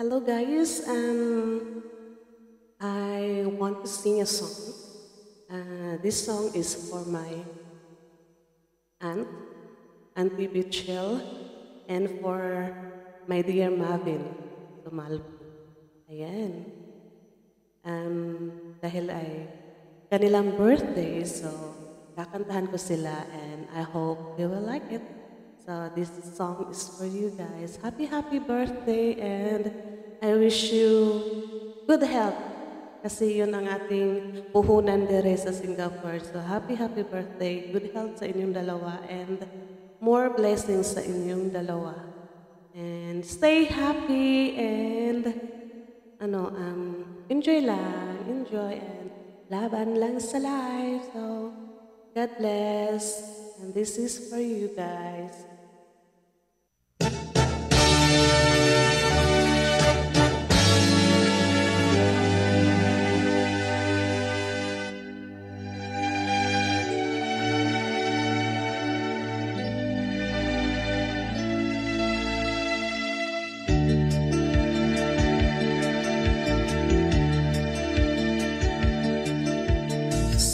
Hello guys, I want to sing a song. This song is for my aunt, Auntie Bichel, and for my dear Mavin, Tumalpo. Ayan. Dahil ay kanilang birthday, so kakantahan ko sila and I hope they will like it. So this song is for you guys. Happy birthday and I wish you good health. Kasi yun ang ating puhunan dire sa Singapore. So happy birthday. Good health sa inyong dalawa and more blessings sa inyong dalawa. And stay happy and enjoy lang. Enjoy and laban lang sa life. So God bless. And this is for you guys.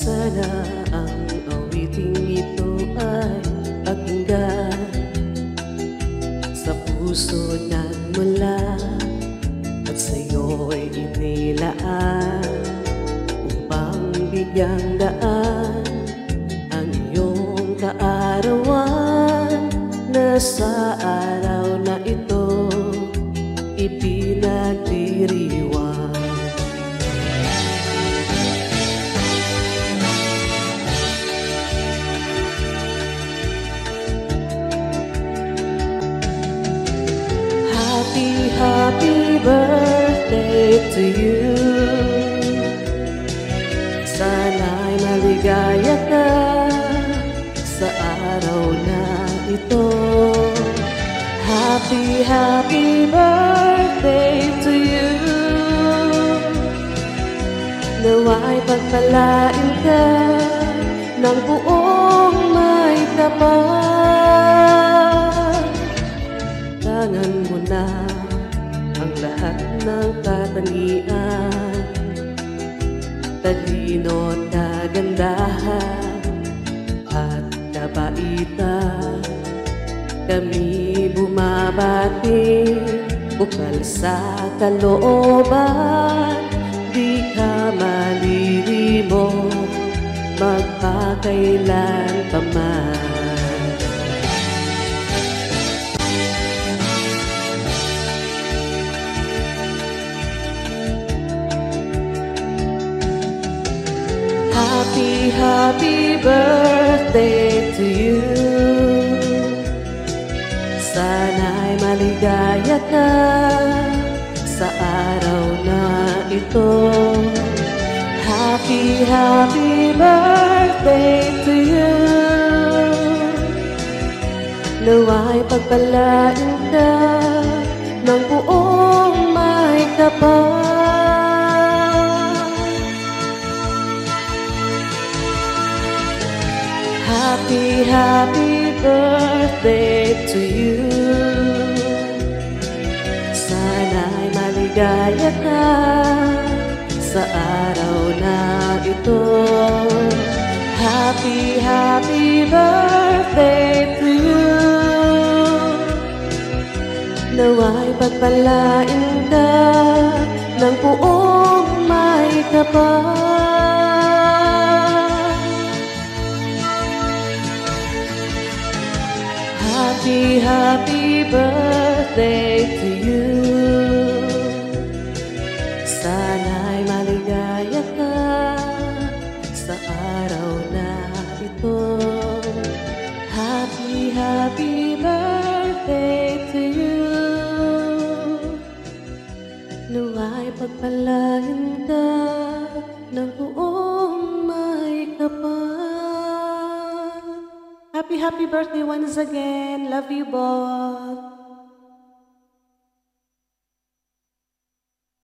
Sana ang awiting ito ay pakinggan sa puso nagmula at sa'yo'y inilaan upang bigyang daan ang iyong kaarawan na sa araw na ito ipinagdiriwang. Happy birthday to you. Sana'y maligaya ka sa araw na ito. Happy birthday to you. Nawa'y pagpalain ka ng buong may kapal. Tangan mo na ang lahat ng katangian, talino't kagandahan at kabaitan. Kami bumabati, bukal sa kalooban, di ka malilimot magpakailan pa man. Happy birthday to you. Sana'y maligaya ka sa araw na ito. Happy birthday to you. Nawa'y pagpalain ka ng buong may kapal. Happy birthday to you. Sana'y maligaya ka sa araw na ito. Happy birthday to you. Nawa'y pagpalain ka ng buong may kapal. Happy birthday to you. Sana'y maligaya ka sa araw na ito. Happy birthday to you. Nawa'y pagpalain ka ng buong may kapal. Happy birthday once again. Love you both.